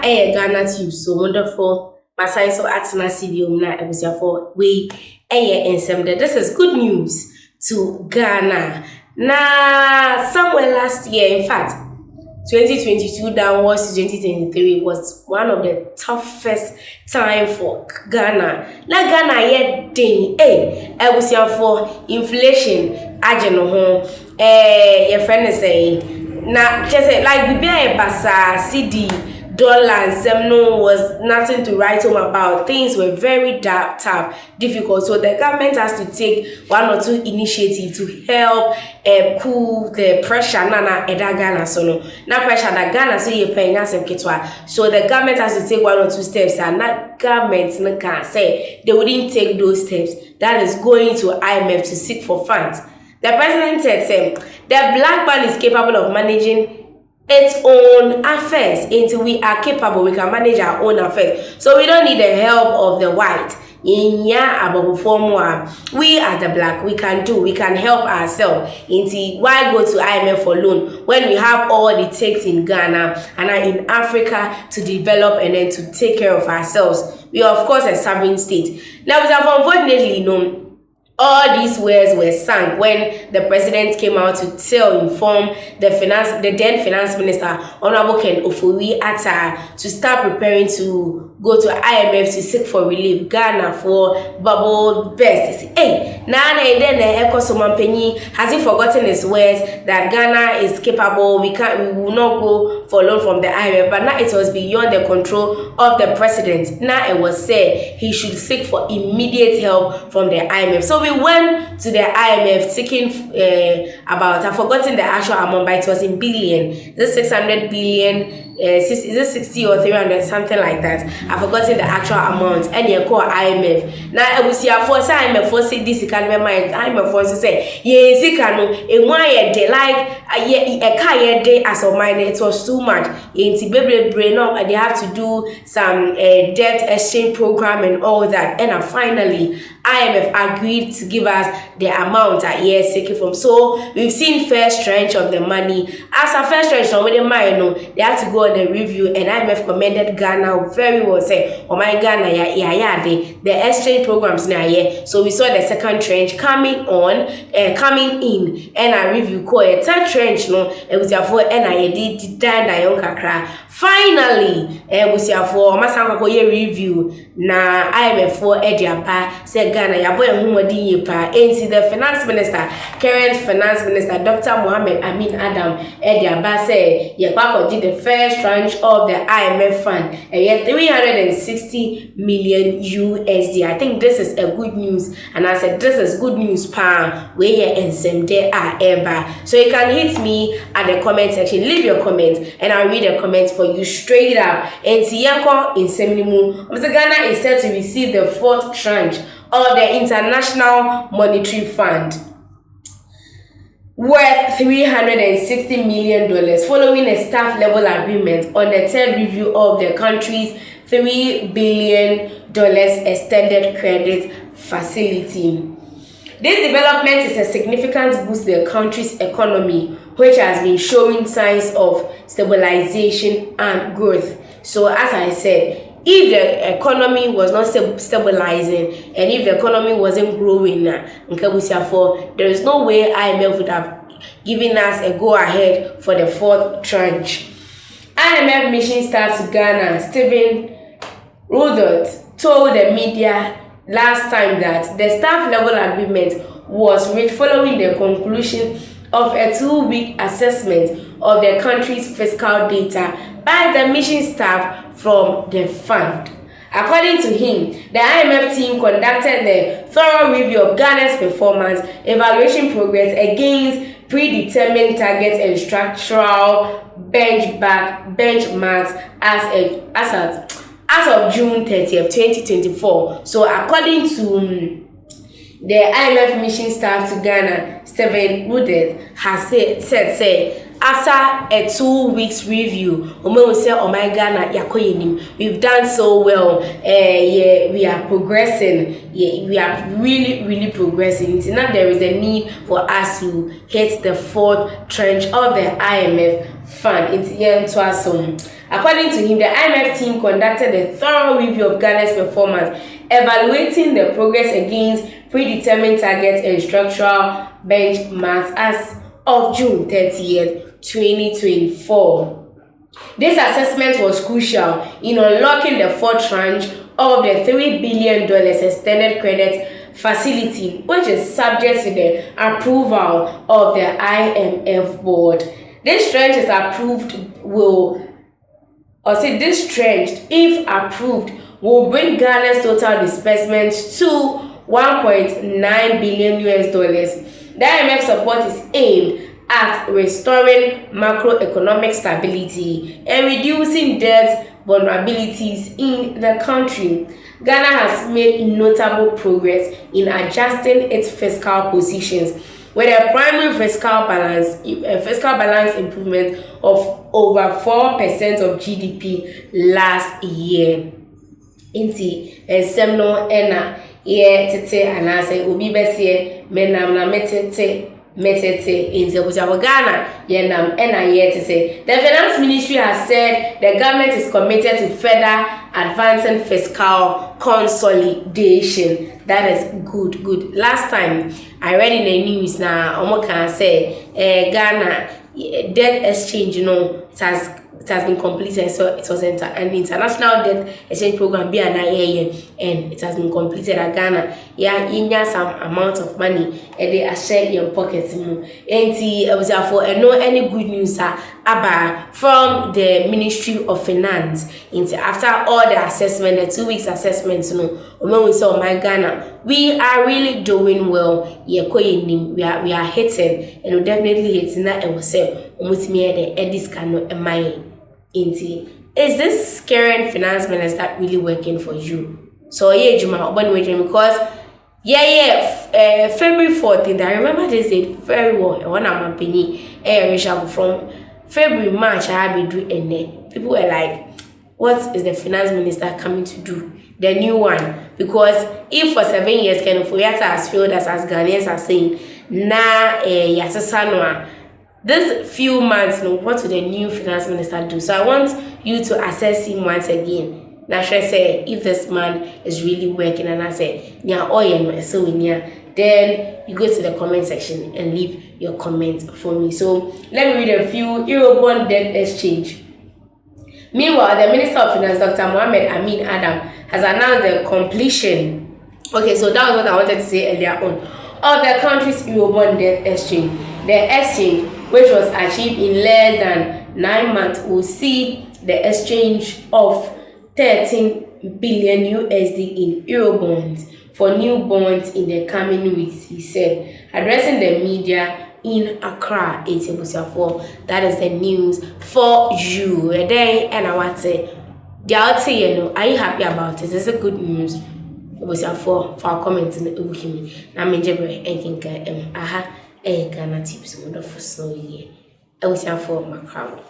Ghanatube, so wonderful. My science of arts na CBO na for we and some this is good news to Ghana. Na somewhere last year, in fact, 2022 downwards to 2023 was one of the toughest time for Ghana. Na Ghana yet day, for inflation, ageno your friend is saying, na just like we be a basa CD. Dollars, was nothing to write home about. Things were very tough, difficult. So the government has to take one or two initiatives to help cool the pressure. Ghana so no, na pressure that Ghana so you paying us kitwa. So the government has to take one or two steps, and that government can say they wouldn't take those steps. That is going to IMF to seek for funds. The president said, the black man is capable of managing its own affairs. Until we are capable, we can manage our own affairs. So we don't need the help of the white. We as the black, we can help ourselves. Until why go to IMF for loan when we have all it takes in Ghana and in Africa to develop and then to take care of ourselves. We are of course a sovereign state. Now we have unfortunately known all these words were sung when the president came out to inform the then finance minister, Honorable Ken Ofori-Atta, to start preparing to go to IMF to seek for relief. Ghana for bubble burst. Hey, has he forgotten his words that Ghana is capable? We will not go for loan from the IMF. But now it was beyond the control of the president. Now it was said he should seek for immediate help from the IMF. So we went to the IMF seeking about, I've forgotten the actual amount, but it was in billion. Is it 600 billion? Is it 60 or 300, something like that? I've forgotten the actual amount. And you call IMF. Now I will see a force IMF for say this can be mind. IMF for say yes, it can in 1 year day like a car day as of mine. It was too much. In baby brain up, and they have to do some debt exchange program and all that. And finally, IMF agreed to give us the amount that year seeking from. So we've seen first tranche of the money. As a first tranche from the money, they have to go on the review, and IMF commended Ghana very well. Say, oh my Ghana, the exchange programs now yeah. So we saw the second tranche coming in, and a review call a third tranche no. It was for and did kakra. Finally, was for Masanko review na IMF for Ediapa said Ghana ya boy humodi yepa. And the finance minister, current finance minister Dr. Mohammed Amin Adam Ediapa said Yapako did the first tranche of the IMF fund and yet 360 million USD. I think this is a good news, and I said this is good news pa we here and some day are ever. So you can hit me at the comment section, leave your comments and I'll read the comments for you straight up. And Siyanko in Seminimu, Mr. Ghana is set to receive the fourth tranche of the International Monetary Fund worth $360 million following a staff level agreement on the third review of the country's $3 billion extended credit facility. This development is a significant boost to the country's economy, which has been showing signs of stabilization and growth. So as I said, if the economy was not stabilizing and if the economy wasn't growing, there is no way IMF would have given us a go-ahead for the fourth tranche. IMF mission staff to Ghana, Stephen Rudolph, told the media last time that the staff level agreement was reached following the conclusion of a 2-week assessment of the country's fiscal data by the mission staff from the fund. According to him, the IMF team conducted the thorough review of Ghana's performance, evaluation progress against predetermined targets and structural benchmarks as of June 30th, 2024. So according to the IMF mission staff to Ghana, Stephen Rudolph has said after a 2 weeks review, we've done so well. We are progressing. We are really progressing. Now there is a need for us to hit the fourth tranche of the IMF fund. According According to him, the IMF team conducted a thorough review of Ghana's performance, evaluating the progress against predetermined targets and structural benchmarks as of June 30th, 2024. This assessment was crucial in unlocking the fourth tranche of the $3 billion extended credit facility, which is subject to the approval of the IMF board. This tranche is approved this tranche, if approved, will bring Ghana's total disbursements to $1.9 billion. The IMF support is aimed at restoring macroeconomic stability and reducing debt vulnerabilities in the country. Ghana has made notable progress in adjusting its fiscal positions, with a primary fiscal balance improvement of over 4% of GDP last year. Inti semno ena ye tete anase obi bese menam na metete in Ghana yenam ena ye tete. The Finance Ministry has said the government is committed to further advancing fiscal consolidation. That is good. Last time I read in the news now, Omo can say Ghana debt exchange, it has been completed. So it was an international debt exchange program be an year, and it has been completed at Ghana. Yeah, in some amount of money and they are shared in pockets. And for no any good news about from the Ministry of Finance. After all the assessment, the 2 weeks assessments, when we saw my Ghana, we are really doing well. We are hitting, and we definitely hitting that. And we say, this cannot my. Is this current finance minister really working for you? So Juma because February 14th, I remember this date very well. When I'm a penny from February, March, I have been doing people were like, what is the finance minister coming to do? The new one. Because if for 7 years Ken Foyata has failed us, as Ghanaians are saying, this few months, what will the new finance minister do? So I want you to assess him once again. Now, should I say, if this man is really working, and I say, then you go to the comment section and leave your comment for me. So let me read a few. Eurobond debt exchange. Meanwhile, the Minister of Finance, Dr. Mohamed Amin Adam, has announced the completion. Okay, so that was what I wanted to say earlier on. Of the country's Eurobond debt exchange. The exchange, which was achieved in less than 9 months, will see the exchange of 13 billion USD in Eurobonds for new bonds in the coming weeks, he said, addressing the media in Accra. That is the news for you. And then, and I want to say, are you happy about it? This is a good news. It was for our comments in the book. I'm in January. I think Ghanatube, so wonderful. So, yeah, I was here for my crowd.